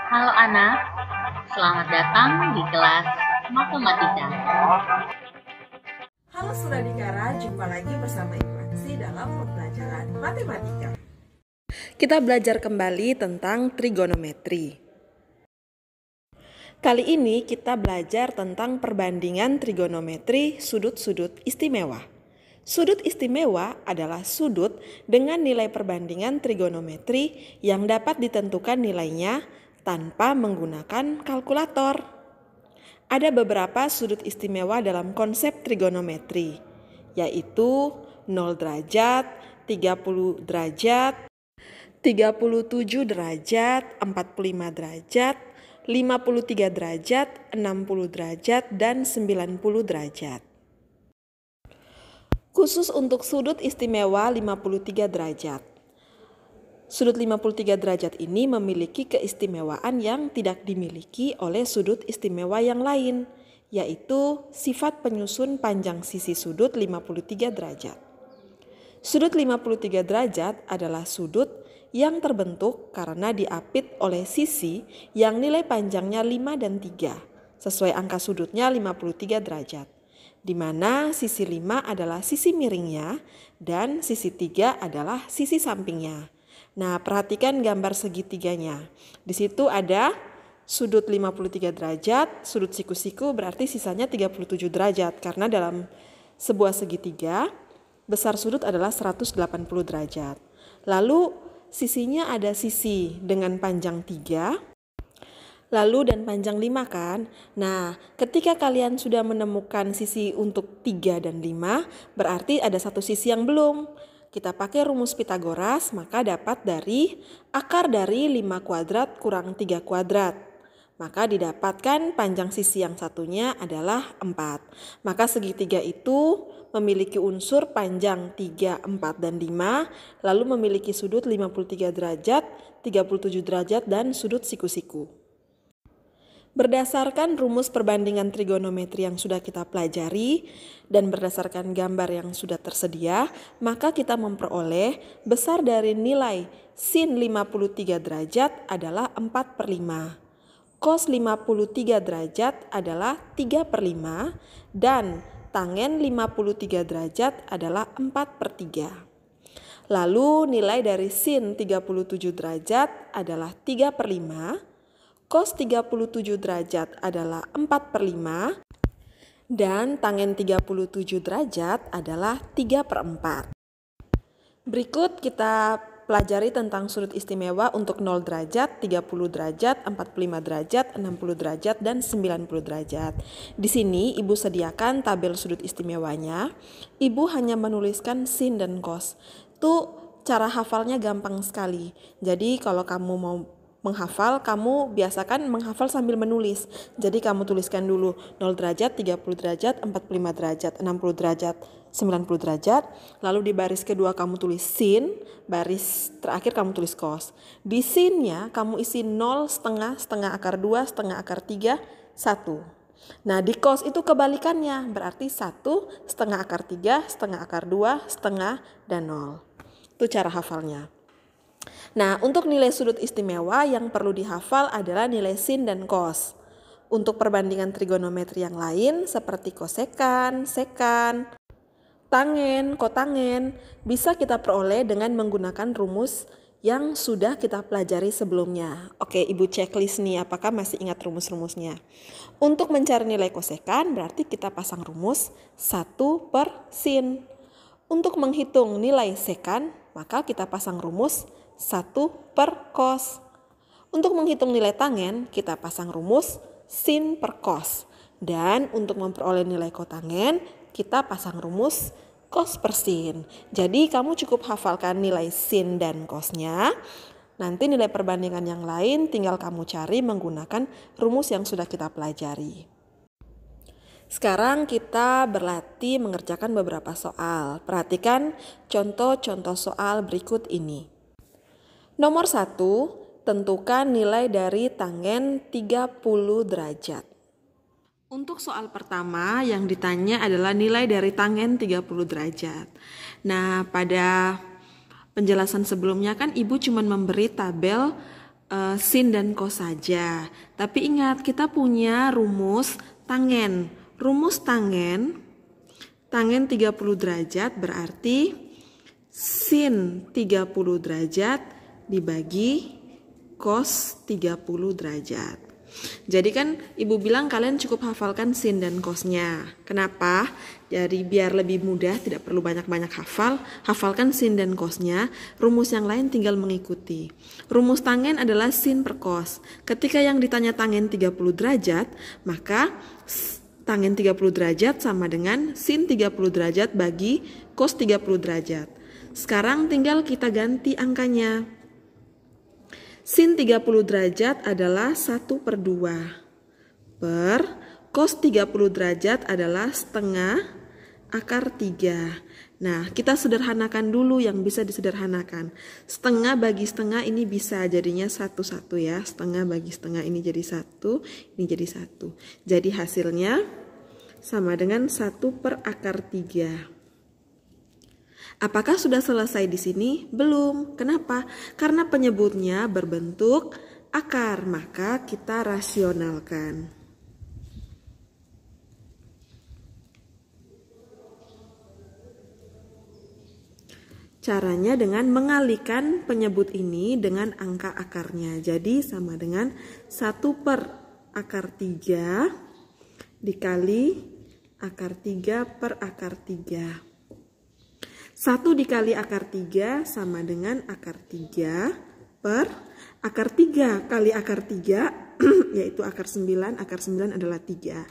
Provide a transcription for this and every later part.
Halo anak, selamat datang di kelas Matematika. Halo Suradikara, jumpa lagi bersama Ibu Ansi dalam pembelajaran matematika. Kita belajar kembali tentang trigonometri. Kali ini kita belajar tentang perbandingan trigonometri sudut-sudut istimewa. Sudut istimewa adalah sudut dengan nilai perbandingan trigonometri yang dapat ditentukan nilainya tanpa menggunakan kalkulator. Ada beberapa sudut istimewa dalam konsep trigonometri, yaitu 0 derajat, 30 derajat, 37 derajat, 45 derajat, 53 derajat, 60 derajat, dan 90 derajat. Khusus untuk sudut istimewa 53 derajat. Sudut 53 derajat ini memiliki keistimewaan yang tidak dimiliki oleh sudut istimewa yang lain, yaitu sifat penyusun panjang sisi sudut 53 derajat. Sudut 53 derajat adalah sudut yang terbentuk karena diapit oleh sisi yang nilai panjangnya 5 dan 3, sesuai angka sudutnya 53 derajat, di mana sisi 5 adalah sisi miringnya dan sisi 3 adalah sisi sampingnya. Nah, perhatikan gambar segitiganya. Di situ ada sudut 53 derajat, sudut siku-siku berarti sisanya 37 derajat. Karena dalam sebuah segitiga, besar sudut adalah 180 derajat. Lalu sisinya ada sisi dengan panjang 3, lalu dan panjang 5 kan. Nah, ketika kalian sudah menemukan sisi untuk 3 dan 5, berarti ada satu sisi yang belum. Kita pakai rumus Pitagoras, maka dapat dari akar dari 5 kuadrat kurang 3 kuadrat. Maka didapatkan panjang sisi yang satunya adalah 4. Maka segitiga itu memiliki unsur panjang 3, 4, dan 5, lalu memiliki sudut 53 derajat, 37 derajat, dan sudut siku-siku. Berdasarkan rumus perbandingan trigonometri yang sudah kita pelajari dan berdasarkan gambar yang sudah tersedia, maka kita memperoleh besar dari nilai sin 53 derajat adalah 4/5, cos 53 derajat adalah 3/5, dan tangen 53 derajat adalah 4/3. Lalu nilai dari sin 37 derajat adalah 3/5, cos 37 derajat adalah 4/5, dan tangen 37 derajat adalah 3/4. Berikut kita pelajari tentang sudut istimewa untuk 0 derajat, 30 derajat, 45 derajat, 60 derajat, dan 90 derajat. Di sini Ibu sediakan tabel sudut istimewanya. Ibu hanya menuliskan sin dan cos. Itu cara hafalnya gampang sekali. Jadi kalau kamu mau menghafal, kamu biasakan menghafal sambil menulis. Jadi kamu tuliskan dulu 0 derajat, 30 derajat, 45 derajat, 60 derajat, 90 derajat. Lalu di baris kedua kamu tulis sin, baris terakhir kamu tulis cos. Di sinnya kamu isi 0, setengah, setengah akar 2, setengah akar 3, 1. Nah, di cos itu kebalikannya, berarti 1, setengah akar 3, setengah akar 2, setengah, dan 0. Itu cara hafalnya. Nah, untuk nilai sudut istimewa yang perlu dihafal adalah nilai sin dan cos. Untuk perbandingan trigonometri yang lain seperti kosekan, sekan, tangen, kotangen bisa kita peroleh dengan menggunakan rumus yang sudah kita pelajari sebelumnya. Oke, Ibu checklist nih, apakah masih ingat rumus-rumusnya? Untuk mencari nilai kosekan berarti kita pasang rumus 1 per sin. Untuk menghitung nilai sekan, maka kita pasang rumus 1 per cos. Untuk menghitung nilai tangen, kita pasang rumus sin per cos. Dan untuk memperoleh nilai kotangen, kita pasang rumus cos per sin. Jadi kamu cukup hafalkan nilai sin dan cosnya. Nanti nilai perbandingan yang lain tinggal kamu cari menggunakan rumus yang sudah kita pelajari. Sekarang kita berlatih mengerjakan beberapa soal. Perhatikan contoh-contoh soal berikut ini. Nomor 1, tentukan nilai dari tangen 30 derajat. Untuk soal pertama yang ditanya adalah nilai dari tangen 30 derajat. Nah, pada penjelasan sebelumnya kan Ibu cuma memberi tabel sin dan cos saja. Tapi ingat, kita punya rumus tangen. Rumus tangen 30 derajat berarti sin 30 derajat dibagi cos 30 derajat. Jadi kan ibu bilang kalian cukup hafalkan sin dan cosnya. Kenapa? Jadi biar lebih mudah, tidak perlu banyak-banyak hafalkan sin dan cosnya. Rumus yang lain tinggal mengikuti. Rumus tangen adalah sin per cos. Ketika yang ditanya tangen 30 derajat, maka tangen 30 derajat sama dengan sin 30 derajat bagi cos 30 derajat. Sekarang tinggal kita ganti angkanya. Sin 30 derajat adalah 1/2 per cos 30 derajat adalah setengah akar 3. Nah, kita sederhanakan dulu yang bisa disederhanakan. Setengah bagi setengah ini bisa jadinya 1/1 ya. Setengah bagi setengah ini jadi 1, ini jadi 1. Jadi hasilnya sama dengan 1/3. Apakah sudah selesai di sini? Belum. Kenapa? Karena penyebutnya berbentuk akar, maka kita rasionalkan. Caranya dengan mengalihkan penyebut ini dengan angka akarnya. Jadi sama dengan 1/3 dikali akar 3 per akar 3. 1 dikali akar 3 sama dengan akar 3 per akar 3 kali akar 3 yaitu akar 9. Akar 9 adalah 3.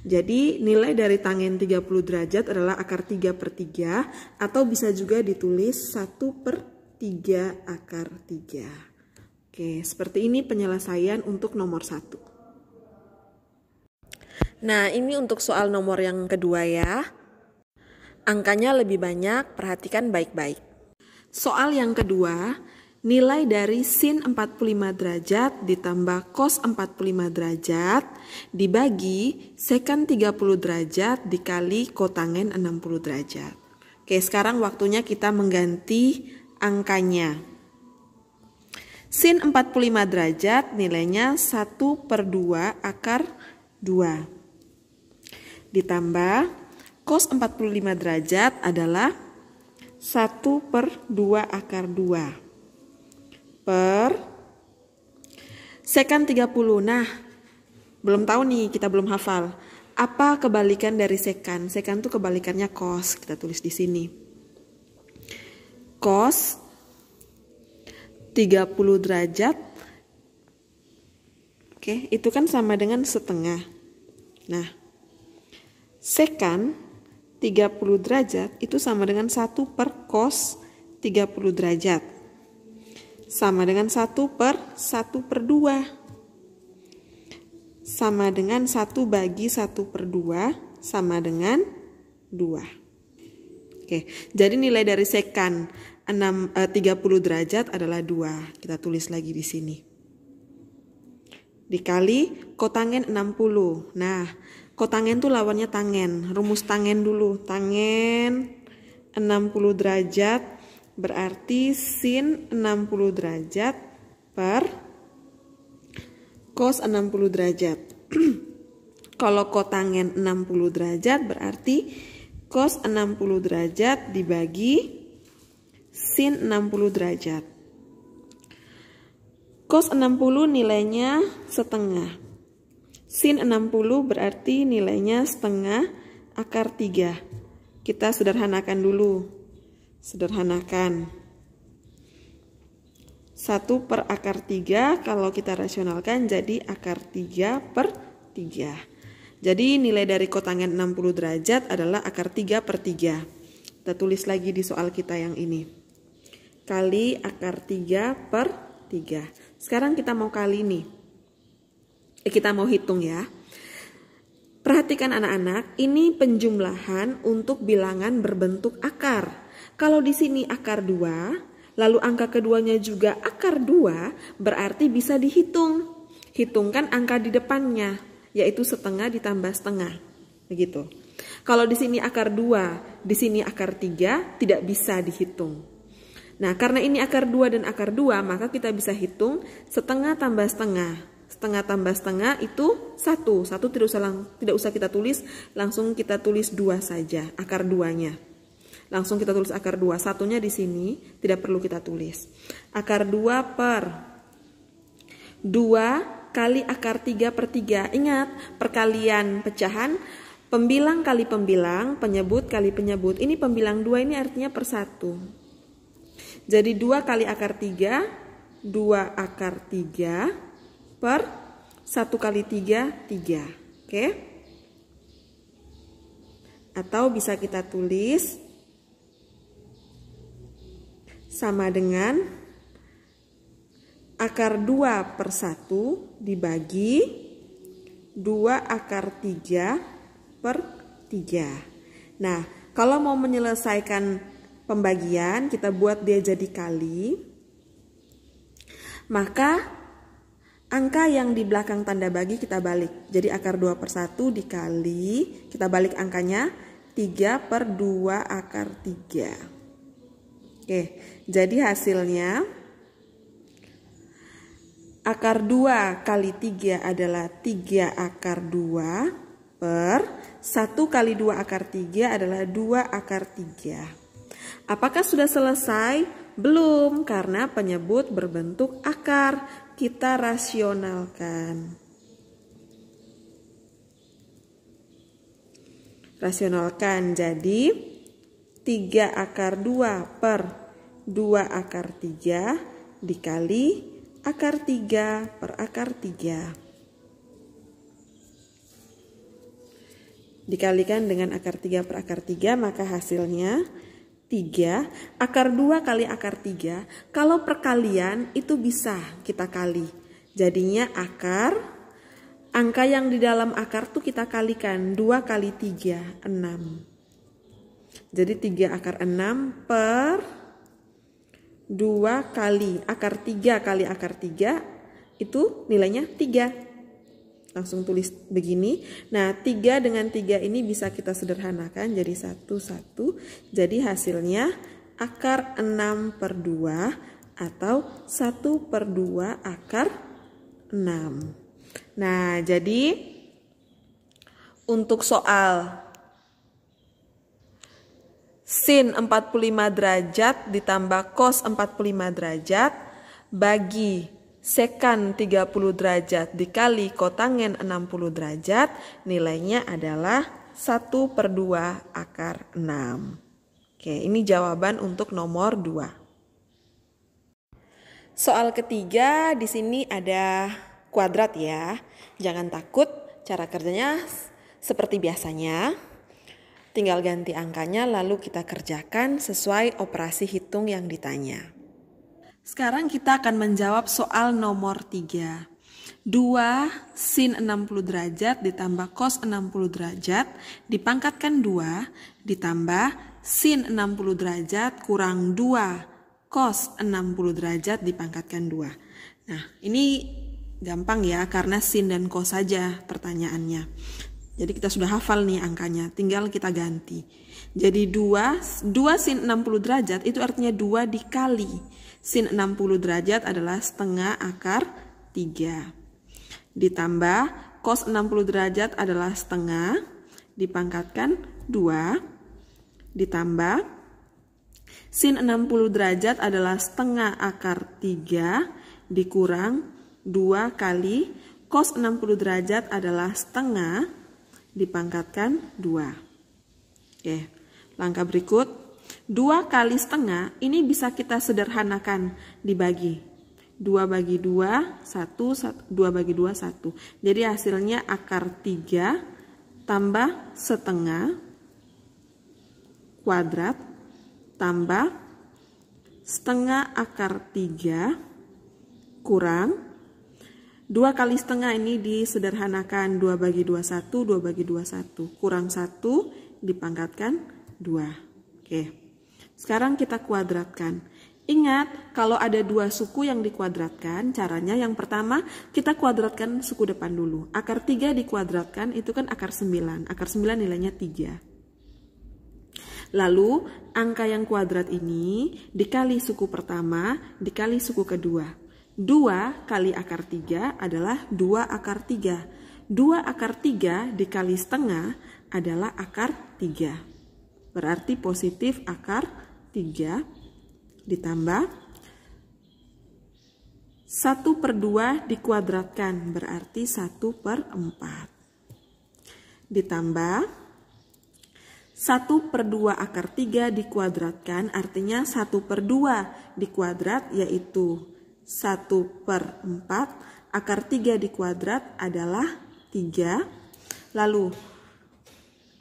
Jadi nilai dari tangen 30 derajat adalah akar 3/3 atau bisa juga ditulis 1/3 akar 3. Oke, seperti ini penyelesaian untuk nomor 1. Nah, ini untuk soal nomor yang kedua ya. Angkanya lebih banyak, perhatikan baik-baik. Soal yang kedua, nilai dari sin 45 derajat ditambah cos 45 derajat dibagi secant 30 derajat dikali kotangen 60 derajat. Oke, sekarang waktunya kita mengganti angkanya. Sin 45 derajat nilainya 1/2 akar 2. Ditambah cos 45 derajat adalah 1/2 akar 2 per secant 30. Nah, belum tahu nih, kita belum hafal. Apa kebalikan dari secant? Secant itu kebalikannya cos. Kita tulis di sini. Cos 30 derajat. Oke, itu kan sama dengan setengah. Nah, secant 30 derajat itu sama dengan 1 per cos 30 derajat. Sama dengan 1 per 1/2. Sama dengan 1 bagi 1/2 sama dengan 2. Oke, jadi nilai dari secant 30 derajat adalah 2. Kita tulis lagi di sini. Dikali kotangen 60. Nah, kotangen itu lawannya tangen. Rumus tangen dulu. Tangen 60 derajat berarti sin 60 derajat per cos 60 derajat. Kalau kotangen 60 derajat berarti cos 60 derajat dibagi sin 60 derajat. Cos 60 nilainya setengah. Sin 60 berarti nilainya setengah akar 3. Kita sederhanakan dulu. Sederhanakan. 1 per akar 3 kalau kita rasionalkan jadi akar 3/3. Jadi nilai dari kotangen 60 derajat adalah akar 3/3. Kita tulis lagi di soal kita yang ini. Kali akar 3/3. Sekarang kita mau kali nih. Kita mau hitung ya. Perhatikan anak-anak, ini penjumlahan untuk bilangan berbentuk akar. Kalau di sini akar 2, lalu angka keduanya juga akar 2, berarti bisa dihitung. Hitungkan angka di depannya, yaitu setengah ditambah setengah. Begitu. Kalau di sini akar 2, di sini akar 3, tidak bisa dihitung. Nah, karena ini akar 2 dan akar 2, maka kita bisa hitung setengah tambah setengah. Setengah tambah setengah itu 1. 1 tidak usah kita tulis, langsung kita tulis 2 saja, akar 2-nya. Langsung kita tulis akar 2. Satunya di sini, tidak perlu kita tulis. Akar 2 per 2 kali akar 3/3. Ingat, perkalian pecahan, pembilang kali pembilang, penyebut kali penyebut. Ini pembilang 2 ini artinya per 1. Jadi 2 kali akar 3, 2 akar 3 per 1 kali 3, 3. Oke? Atau bisa kita tulis sama dengan akar 2 per 1 dibagi 2 akar 3 per 3. Nah, kalau mau menyelesaikan pembagian, kita buat dia jadi kali. Maka angka yang di belakang tanda bagi kita balik. Jadi akar 2 per 1 dikali, kita balik angkanya 3 per 2 akar 3. Oke, jadi hasilnya akar 2 kali 3 adalah 3 akar 2 per 1 kali 2 akar 3 adalah 2 akar 3. Apakah sudah selesai? Belum, karena penyebut berbentuk akar. Kita rasionalkan. Rasionalkan jadi 3 akar 2 per 2 akar 3 dikali akar 3 per akar 3. Dikalikan dengan akar 3 per akar 3, maka hasilnya 3. Akar 2 kali akar 3, kalau perkalian itu bisa kita kali. Jadinya angka yang di dalam akar tuh kita kalikan. 2 kali 3, 6. Jadi 3 akar 6 per 2 kali akar 3 kali akar 3 itu nilainya 3. Langsung tulis begini. Nah, 3 dengan 3 ini bisa kita sederhanakan jadi 1, 1. Jadi hasilnya akar 6 per 2 atau 1 per 2 akar 6. Nah, jadi untuk soal sin 45 derajat ditambah cos 45 derajat bagi sekan 30 derajat dikali kotangen 60 derajat, nilainya adalah 1 per 2 akar 6. Oke, ini jawaban untuk nomor 2. Soal ketiga, di sini ada kuadrat ya. Jangan takut, cara kerjanya seperti biasanya. Tinggal ganti angkanya lalu kita kerjakan sesuai operasi hitung yang ditanya. Sekarang kita akan menjawab soal nomor 3. 2 sin 60 derajat ditambah cos 60 derajat dipangkatkan 2 ditambah sin 60 derajat kurang 2 cos 60 derajat dipangkatkan 2. Nah, ini gampang ya karena sin dan cos saja pertanyaannya. Jadi kita sudah hafal nih angkanya, tinggal kita ganti. Jadi 2 sin 60 derajat itu artinya 2 dikali. Sin 60 derajat adalah setengah akar 3. Ditambah cos 60 derajat adalah setengah, dipangkatkan 2. Ditambah sin 60 derajat adalah setengah akar 3 dikurang 2 kali cos 60 derajat adalah setengah dipangkatkan 2. Oke, langkah berikut 2 kali setengah ini bisa kita sederhanakan dibagi 2 bagi 2 1, 2 bagi 2 1. Jadi hasilnya akar 3 tambah setengah kuadrat tambah setengah akar 3 kurang 2 kali setengah ini disederhanakan 2 bagi 2 1, 2 bagi 2 1, kurang 1 dipangkatkan 2. Oke, sekarang kita kuadratkan. Ingat, kalau ada 2 suku yang dikuadratkan, caranya yang pertama kita kuadratkan suku depan dulu. Akar 3 dikuadratkan itu kan akar 9, akar 9 nilainya 3. Lalu angka yang kuadrat ini dikali suku pertama dikali suku kedua. 2 kali akar 3 adalah 2 akar 3. 2 akar 3 dikali setengah adalah akar 3. Berarti positif akar 3 ditambah 1/2 dikuadratkan berarti 1/4. Ditambah 1/2 akar 3 dikuadratkan artinya 1/2 dikuadrat yaitu 1/4. Akar 3 dikuadrat adalah 3. Lalu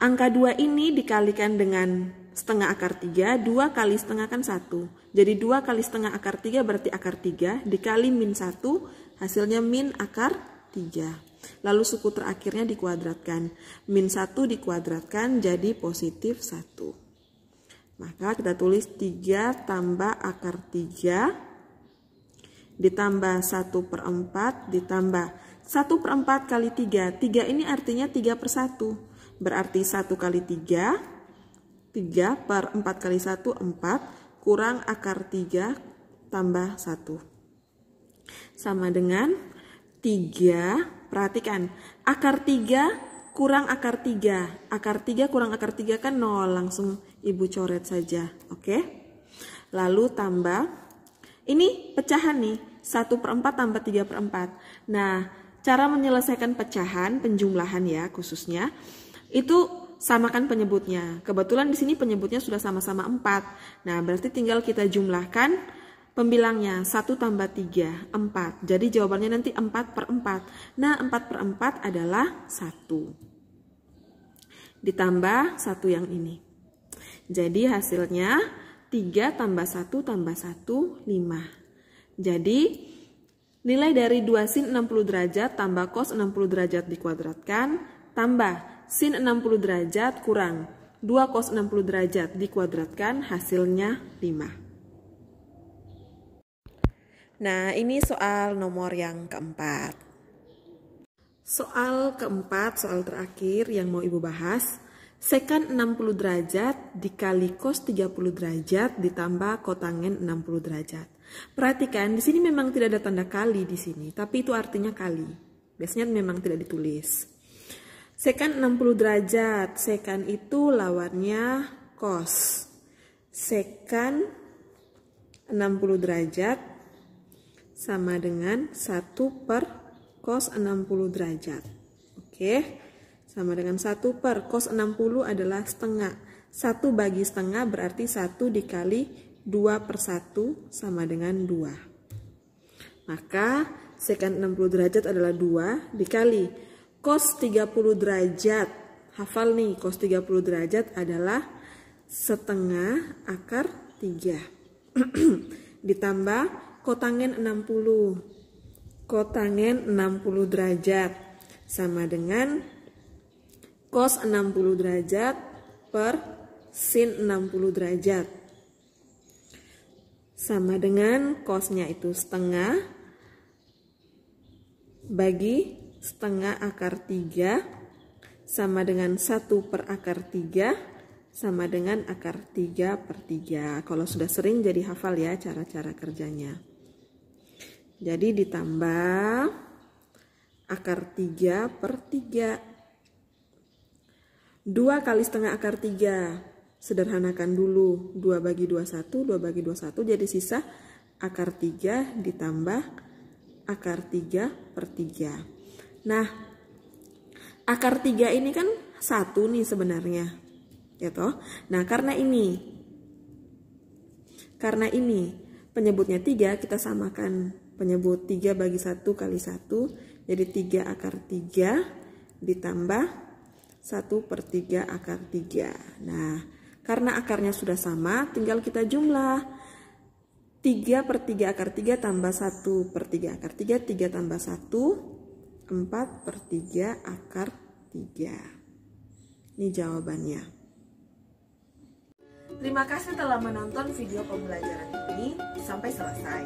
angka 2 ini dikalikan dengan setengah akar 3. 2 kali setengah kan 1. Jadi 2 kali setengah akar 3 berarti akar 3 dikali min 1 hasilnya min akar 3. Lalu suku terakhirnya dikuadratkan. Min 1 dikuadratkan jadi positif 1. Maka kita tulis 3 tambah akar 3 ditambah 1/4 ditambah 1/4 kali 3. 3 ini artinya 3/1. Berarti 1 kali 3. 3/4 kali 1, 4. Kurang akar 3 tambah 1. Sama dengan 3. Perhatikan, akar 3 kurang akar 3. Akar 3 kurang akar 3 kan 0. Langsung ibu coret saja. Oke. Lalu tambah. Ini pecahan nih. 1/4 tambah 3/4. Nah, cara menyelesaikan pecahan, penjumlahan ya khususnya. Itu samakan penyebutnya. Kebetulan di sini penyebutnya sudah sama-sama 4. Nah, berarti tinggal kita jumlahkan pembilangnya 1 tambah 3, 4. Jadi jawabannya nanti 4/4. Nah, 4/4 adalah 1. Ditambah 1 yang ini. Jadi hasilnya 3 tambah 1 tambah 1, 5. Jadi nilai dari 2 sin 60 derajat tambah cos 60 derajat dikuadratkan tambah sin 60 derajat kurang 2 cos 60 derajat dikuadratkan hasilnya 5. Nah, ini soal nomor yang keempat. Soal keempat, soal terakhir yang mau ibu bahas. Sekan 60 derajat dikali cos 30 derajat ditambah kotangen 60 derajat. Perhatikan, di sini memang tidak ada tanda kali di sini, tapi itu artinya kali. Biasanya memang tidak ditulis. Sekan 60 derajat, sekan itu lawannya cos. Sekan 60 derajat sama dengan 1 per cos 60 derajat. Oke, sama dengan 1 per cos 60 adalah setengah. 1 bagi setengah berarti 1 dikali 2 per 1 sama dengan 2. Maka sekan 60 derajat adalah 2 dikali cos 30 derajat. Hafal nih, cos 30 derajat adalah setengah akar 3. Ditambah kotangen 60. Kotangen 60 derajat sama dengan cos 60 derajat per sin 60 derajat. Sama dengan cosnya itu setengah bagi setengah akar 3 sama dengan 1 per akar 3 sama dengan akar 3 per 3. Kalau sudah sering jadi hafal ya cara-cara kerjanya. Jadi ditambah akar 3 per 3. 2 kali setengah akar 3. Sederhanakan dulu. 2 bagi 2, 1. 2 bagi 2, 1. Jadi sisa akar 3 ditambah akar 3 per 3. Nah, akar 3 ini kan 1 nih sebenarnya. Ya toh? Nah, karena ini penyebutnya 3, kita samakan penyebut 3 bagi 1 kali 1. Jadi 3 akar 3 ditambah 1 per 3 akar 3. Nah, karena akarnya sudah sama, tinggal kita jumlah. 3 per 3 akar 3 tambah 1 per 3 akar 3. 3 tambah 1, 4 per 3 akar 3. Ini jawabannya. Terima kasih telah menonton video pembelajaran ini sampai selesai.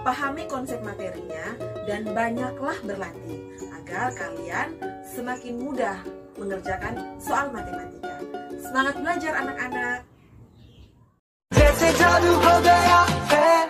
Pahami konsep materinya dan banyaklah berlatih agar kalian semakin mudah mengerjakan soal matematika. Semangat belajar anak-anak! जैसे जादू हो गया है